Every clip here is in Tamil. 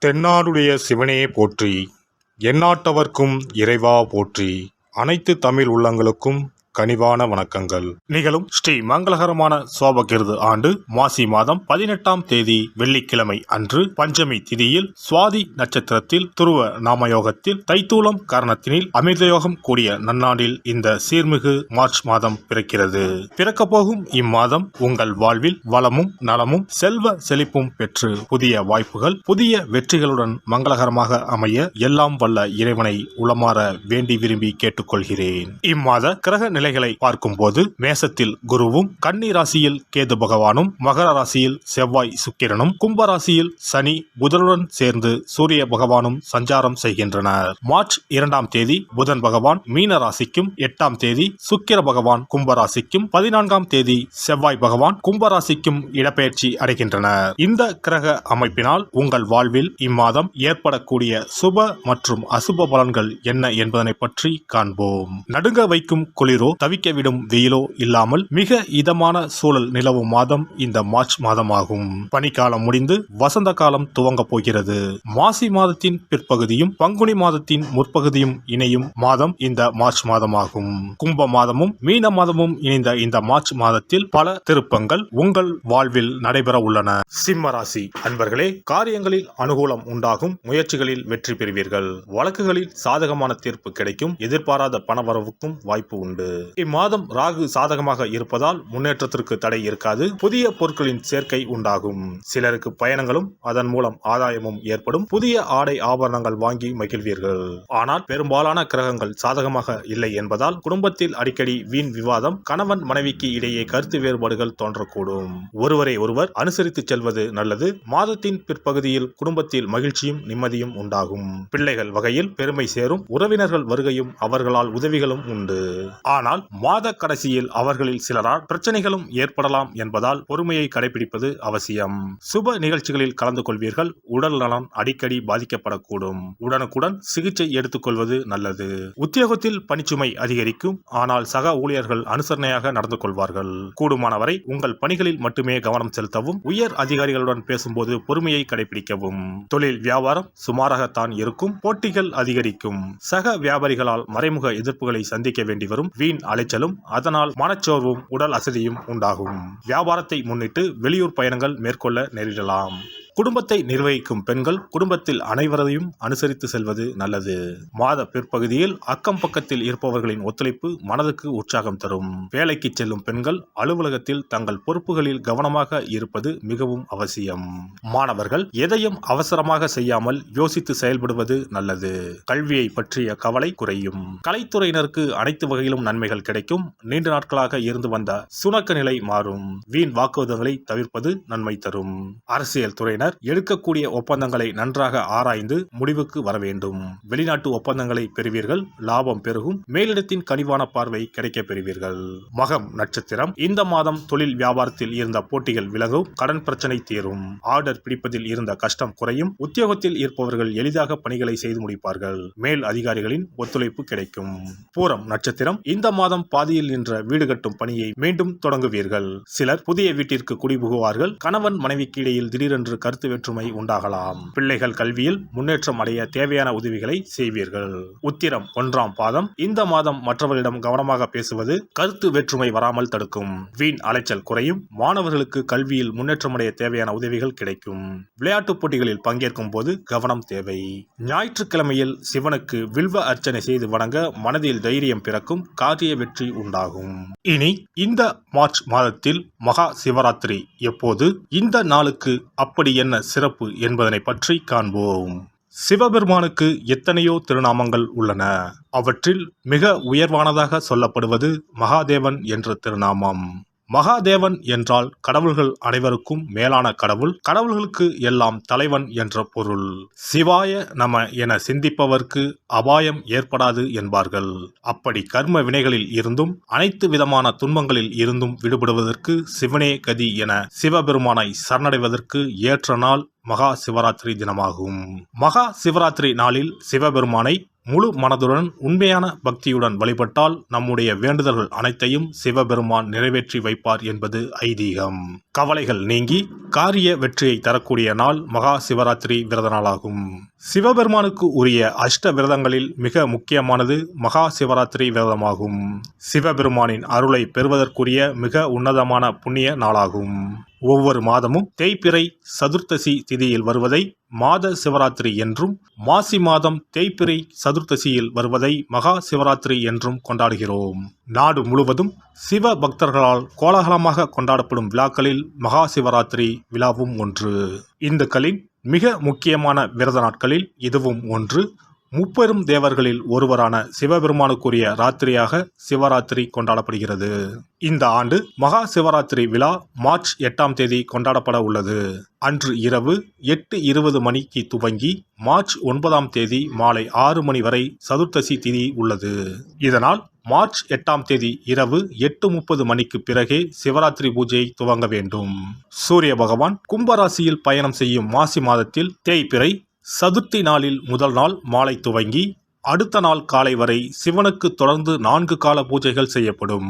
தென்னாடுடைய சிவனே போற்றி, எந்நாட்டவர்க்கும் இறைவா போற்றி. அனைத்து தமிழ் உள்ளங்களுக்கும் கனிவான வணக்கங்கள். நிகழும் ஸ்ரீ மங்களகரமான சோபகிருது ஆண்டு மாசி மாதம் 18ஆம் தேதி வெள்ளிக்கிழமை அன்று பஞ்சமி திதியில் சுவாதி நட்சத்திரத்தில் துருவ நாமயோகத்தில் தைத்தூலம் காரணத்தினில் அமிர்தயோகம் கூடிய நன்னாண்டில் இந்த சீர்மிகு மார்ச் மாதம் பிறக்கிறது. பிறக்க போகும் இம்மாதம் உங்கள் வாழ்வில் வளமும் நலமும் செல்வ செழிப்பும் பெற்று புதிய வாய்ப்புகள் புதிய வெற்றிகளுடன் மங்களகரமாக அமைய எல்லாம் வல்ல இறைவனை உளமாற வேண்டி விரும்பி கேட்டுக்கொள்கிறேன். இம்மாத கிரக நிலைகளை பார்க்கும் போது மேசத்தில் குருவும், கன்னி ராசியில் கேது பகவானும், மகர ராசியில் செவ்வாய் சுக்கிரனும், கும்ப ராசியில் சனி புதனுடன் சேர்ந்து சூரிய பகவானும் சஞ்சாரம் செய்கின்றனர். மார்ச் 2ஆம் தேதி புதன் பகவான் மீன ராசிக்கும், 8ஆம் தேதி சுக்கிர பகவான் கும்ப ராசிக்கும், 14ஆம் தேதி செவ்வாய் பகவான் கும்ப ராசிக்கும் இடப்பெயர்ச்சி அடைகின்றனர். இந்த கிரக அமைப்பினால் உங்கள் வாழ்வில் இம்மாதம் ஏற்படக்கூடிய சுப மற்றும் அசுப பலன்கள் என்ன என்பதனை பற்றி காண்போம். நடுங்க வைக்கும் குளிரோ தவிக்க விடும் வெயிலோ இல்லாமல் மிக இதமான சூழல் நிலவும் மாதம் இந்த மார்ச் மாதமாகும். பனிக்காலம் முடிந்து வசந்த காலம் துவங்க போகிறது. மாசி மாதத்தின் பிற்பகுதியும் பங்குனி மாதத்தின் முற்பகுதியும் இணையும் மாதம் இந்த மார்ச் மாதமாகும். கும்ப மாதமும் மீன மாதமும் இணைந்த இந்த மார்ச் மாதத்தில் பல திருப்பங்கள் உங்கள் வாழ்வில் நடைபெற உள்ளன. சிம்ம ராசி அன்பர்களே, காரியங்களில் அனுகூலம் உண்டாகும், முயற்சிகளில் வெற்றி பெறுவீர்கள். வழக்குகளில் சாதகமான தீர்ப்பு கிடைக்கும், எதிர்பாராத பணவரவுக்கும் வாய்ப்பு உண்டு. இம்மாதம் ராகு சாதகமாக இருப்பதால் முன்னேற்றத்திற்கு தடை இருக்காது. புதிய பொருட்களின் சேர்க்கை உண்டாகும். சிலருக்கு பயணங்களும் அதன் மூலம் ஆதாயமும் ஏற்படும். புதிய ஆடை ஆபரணங்கள் வாங்கி மகிழ்வீர்கள். ஆனால் பெரும்பாலான கிரகங்கள் சாதகமாக இல்லை என்பதால் குடும்பத்தில் அடிக்கடி வீண் விவாதம், கணவன் மனைவிக்கு இடையே கருத்து வேறுபாடுகள் தோன்றக்கூடும். ஒருவரை ஒருவர் அனுசரித்து செல்வது நல்லது. மாதத்தின் பிற்பகுதியில் குடும்பத்தில் மகிழ்ச்சியும் நிம்மதியும் உண்டாகும். பிள்ளைகள் வகையில் பெருமை சேரும். உறவினர்கள் வருகையும் அவர்களால் உதவிகளும் உண்டு. ஆனால் மாத கடைசியில் அவர்களில் சிலரால் பிரச்சனைகளும் ஏற்படலாம் என்பதால் பொறுமையை கடைபிடிப்பது அவசியம். சுப நிகழ்ச்சிகளில் கலந்து கொள்வீர்கள். உடல் நலன் அடிக்கடி பாதிக்கப்படக்கூடும். உடனுக்குடன் சிகிச்சை எடுத்துக் கொள்வது நல்லது. உத்தியோகத்தில் பணிச்சுமை அதிகரிக்கும். ஆனால் சக ஊழியர்கள் அனுசரணையாக நடந்து கொள்வார்கள். கூடுமானவரை உங்கள் பணிகளில் மட்டுமே கவனம் செலுத்தவும். உயர் அதிகாரிகளுடன் பேசும்போது பொறுமையை கடைபிடிக்கவும். தொழில் வியாபாரம் சுமாராகத்தான் இருக்கும். போட்டிகள் அதிகரிக்கும். சக வியாபாரிகளால் மறைமுக எதிர்ப்புகளை சந்திக்க வேண்டி வரும். வீண் அலைச்சலும் அதனால் மனச்சோர்வும் உடல் அசதியும் உண்டாகும். வியாபாரத்தை முன்னிட்டு வெளியூர் பயணங்கள் மேற்கொள்ள நேரிடலாம். குடும்பத்தை நிர்வகிக்கும் பெண்கள் குடும்பத்தில் அனைவரையும் அனுசரித்து செல்வது நல்லது. மாத பிற்பகுதியில் அக்கம் பக்கத்தில் இருப்பவர்களின் ஒத்துழைப்பு மனதுக்கு உற்சாகம் தரும். வேலைக்கு செல்லும் பெண்கள் அலுவலகத்தில் தங்கள் பொறுப்புகளில் கவனமாக இருப்பது மிகவும் அவசியம். மாணவர்கள் எதையும் அவசரமாக செய்யாமல் யோசித்து செயல்படுவது நல்லது. கல்வியை பற்றிய கவலை குறையும். கலைத்துறையினருக்கு அனைத்து வகையிலும் நன்மைகள் கிடைக்கும். நீண்ட நாட்களாக இருந்து வந்த சுணக்க நிலை மாறும். வீண் வாக்குவாதங்களை தவிர்ப்பது நன்மை தரும். அரசியல் துறையினர் எடுக்கக்கூடிய ஒப்பந்தங்களை நன்றாக ஆராய்ந்து முடிவுக்கு வர வேண்டும். வெளிநாட்டு ஒப்பந்தங்களை பெறுவீர்கள். லாபம் பெருகும். மேலிடத்தின் கனிவான பார்வை கிடைக்க பெறுவீர்கள். மகம் நட்சத்திரம் இந்த மாதம் தொழில் வியாபாரத்தில் இருந்த போட்டிகள் விலகும். கடன் பிரச்சனை தீரும். ஆர்டர் பிடிப்பதில் இருந்த கஷ்டம் குறையும். உத்தியோகத்தில் இருப்பவர்கள் எளிதாக பணிகளை செய்து முடிப்பார்கள். மேல் அதிகாரிகளின் ஒத்துழைப்பு கிடைக்கும். பூரம் நட்சத்திரம் இந்த மாதம் பாதியில் நின்ற வீடு கட்டும் பணியை மீண்டும் தொடங்குவீர்கள். சிலர் புதிய வீட்டிற்கு குடிபுகுவார்கள். கணவன் மனைவிக்கு இடையில் திடீரென்று கருத்து வேற்றுமை உண்டாகலாம். பிள்ளைகள் கல்வியில் முன்னேற்றம் அடைய தேவையான உதவிகளை செய்வீர்கள். உத்திரம் 1ஆம் பாதம் இந்த மாதம் மற்றவர்களிடம் கவனமாக பேசுவது கருத்து வேற்றுமை வராமல் தடுக்கும். வீண் அலைச்சல் குறையும். மாணவர்களுக்கு கல்வியில் முன்னேற்றமடைய தேவையான உதவிகள் கிடைக்கும். விளையாட்டுப் போட்டிகளில் பங்கேற்கும் போது கவனம் தேவை. ஞாயிற்றுக்கிழமையில் சிவனுக்கு வில்வ அர்ச்சனை செய்து வணங்க மனதில் தைரியம் பிறக்கும். காரிய வெற்றி உண்டாகும். இனி இந்த மார்ச் மாதத்தில் மகா சிவராத்திரி எப்போது, இந்த நாளுக்கு அப்படி என்ன சிறப்பு என்பதனை பற்றி காண்போம். சிவபெருமானுக்கு எத்தனையோ திருநாமங்கள் உள்ளன. அவற்றில் மிக உயர்வானதாக சொல்லப்படுவது மகாதேவன் என்ற திருநாமம். மகாதேவன் என்றால் கடவுள்கள் அனைவருக்கும் மேலான கடவுள், கடவுள்களுக்கு எல்லாம் தலைவன் என்ற பொருள். சிவாய நம என சிந்திப்பவர்க்கு அபாயம் ஏற்படாது என்பார்கள். அப்படி கர்ம வினைகளில் இருந்தும் அனைத்து விதமான துன்பங்களில் இருந்தும் விடுபடுவதற்கு சிவனே கதி என சிவபெருமானை சரணடைவதற்கு ஏற்ற நாள் மகா சிவராத்திரி தினமாகும். மகா சிவராத்திரி நாளில் சிவபெருமானை முழு மனதுடன் உண்மையான பக்தியுடன் வழிபட்டால் நம்முடைய வேண்டுதல்கள் அனைத்தையும் சிவபெருமான் நிறைவேற்றி வைப்பார் என்பது ஐதீகம். கவலைகள் நீங்கி காரிய வெற்றியை தரக்கூடிய நாள் மகா சிவராத்திரி விரத நாளாகும். சிவபெருமானுக்கு உரிய அஷ்ட விரதங்களில் மிக முக்கியமானது மகா சிவராத்திரி விரதமாகும். சிவபெருமானின் அருளை பெறுவதற்குரிய மிக உன்னதமான புண்ணிய நாளாகும். ஒவ்வொரு மாதமும் தேய்பிறை சதுர்த்தசி திதியில் வருவதை மாத சிவராத்திரி என்றும், மாசி மாதம் தேய்பிறை சதுர்த்தசியில் வருவதை மகா சிவராத்திரி என்றும் கொண்டாடுகிறோம். நாடு முழுவதும் சிவ பக்தர்களால் கோலாகலமாக கொண்டாடப்படும் விழாக்களில் மகா சிவராத்திரி விழாவும் ஒன்று. இந்துக்களின் மிக முக்கியமான விரத நாட்களில் இதுவும் ஒன்று. முப்பெரும் தேவர்களில் ஒருவரான சிவபெருமானுக்குரிய ராத்திரியாக சிவராத்திரி கொண்டாடப்படுகிறது. இந்த ஆண்டு மகா சிவராத்திரி விழா மார்ச் 8ஆம் தேதி கொண்டாடப்பட உள்ளது. அன்று இரவு 8:20 மணிக்கு துவங்கி மார்ச் 9ஆம் தேதி மாலை 6 மணி வரை சதுர்த்தசி திதி உள்ளது. இதனால் மார்ச் 8ஆம் தேதி இரவு 8:30 மணிக்கு பிறகே சிவராத்திரி பூஜை துவங்க வேண்டும். சூரிய பகவான் கும்பராசியில் பயணம் செய்யும் மாசி மாதத்தில் தேய்பிறை சதுர்த்தி நாளில் முதல் நாள் மாலை துவங்கி அடுத்த நாள் காலை வரை சிவனுக்கு தொடர்ந்து 4 கால பூஜைகள் செய்யப்படும்.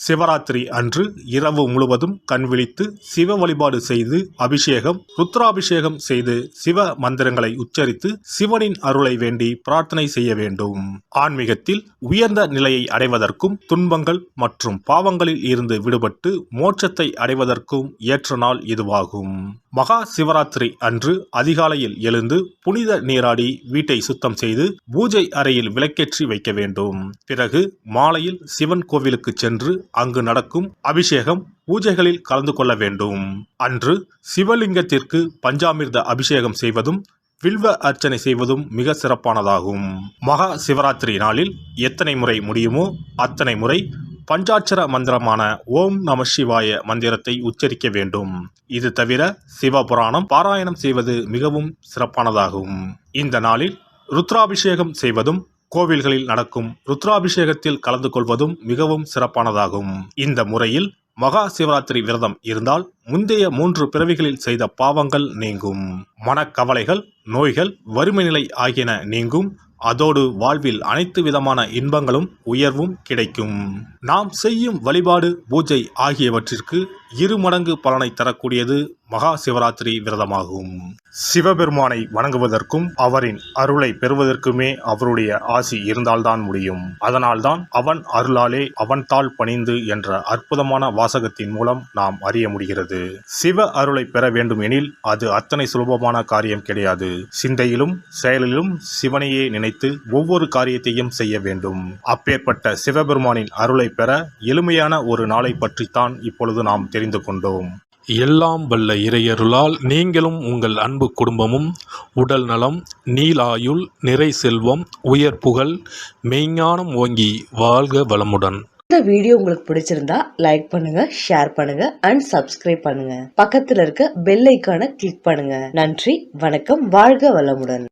சிவராத்திரி அன்று இரவு முழுவதும் கண் விழித்து சிவ வழிபாடு செய்து அபிஷேகம், ருத்ராபிஷேகம் செய்து சிவ மந்திரங்களை உச்சரித்து சிவனின் அருளை வேண்டி பிரார்த்தனை செய்ய வேண்டும். ஆன்மீகத்தில் உயர்ந்த நிலையை அடைவதற்கும், துன்பங்கள் மற்றும் பாவங்களில் இருந்து விடுபட்டு மோட்சத்தை அடைவதற்கும் ஏற்ற நாள் இதுவாகும். மகா சிவராத்திரி அன்று அதிகாலையில் எழுந்து புனித நீராடி வீட்டை சுத்தம் செய்து பூஜை அறையில் விளக்கேற்றி வைக்க வேண்டும். பிறகு மாலையில் சிவன் கோவிலுக்கு சென்று அங்கு நடக்கும் அபிஷேகம் பூஜைகளில் கலந்து கொள்ள வேண்டும். அன்று சிவலிங்கத்திற்கு பஞ்சாமிர்த அபிஷேகம் செய்வதும் வில்வ அர்ச்சனை செய்வதும் மிக சிறப்பானதாகும். மகா சிவராத்திரி நாளில் எத்தனை முறை முடியுமோ அத்தனை முறை பஞ்சாட்சர மந்திரமான ஓம் நம சிவாய மந்திரத்தை உச்சரிக்க வேண்டும். இது தவிர சிவபுராணம் பாராயணம் செய்வது மிகவும் சிறப்பானதாகும். இந்த நாளில் ருத்ராபிஷேகம் செய்வதும் கோவில்களில் நடக்கும் ருத்ராபிஷேகத்தில் கலந்து கொள்வதும் மிகவும் சிறப்பானதாகும். இந்த முறையில் மகா சிவராத்திரி விரதம் இருந்தால் முந்தைய 3 பிறவிகளில் செய்த பாவங்கள் நீங்கும். மனக்கவலைகள், நோய்கள், வறுமை நிலை ஆகியன நீங்கும். அதோடு வாழ்வில் அனைத்து விதமான இன்பங்களும் உயர்வும் கிடைக்கும். நாம் செய்யும் வழிபாடு, பூஜை ஆகியவற்றிற்கு 2 மடங்கு பலனை தரக்கூடியது மகா சிவராத்திரி விரதமாகும். சிவபெருமானை வணங்குவதற்கும் அவரின் அருளை பெறுவதற்குமே அவருடைய ஆசி இருந்தால்தான் முடியும். அதனால்தான் அவன் அருளாலே அவன் தாள் பணிந்து என்ற அற்புதமான வாசகத்தின் மூலம் நாம் அறிய முடிகிறது. சிவ அருளை பெற வேண்டும் எனில் அது அத்தனை சுலபமான காரியம் கிடையாது. சிந்தையிலும் செயலிலும் சிவனையே நினைத்து ஒவ்வொரு காரியத்தையும் செய்ய வேண்டும். அப்பேற்பட்ட சிவபெருமானின் அருளை பெற எளிமையான ஒரு நாளை பற்றித்தான் இப்பொழுது நாம் தெரிந்து கொண்டோம். எல்லாம் வல்ல இறையருளால் நீங்களும் உங்கள் அன்பு குடும்பமும் உடல் நலம், நீலாயுள், நிறை செல்வம், உயர் புகழ், மெய்ஞானம் ஓங்கி வாழ்க வளமுடன். இந்த வீடியோ உங்களுக்கு பிடிச்சிருந்தா லைக் பண்ணுங்க, ஷேர் பண்ணுங்க அண்ட் சப்ஸ்கிரைப் பண்ணுங்க. பக்கத்துல இருக்க பெல் ஐகானை கிளிக் பண்ணுங்க. நன்றி, வணக்கம், வாழ்க வளமுடன்.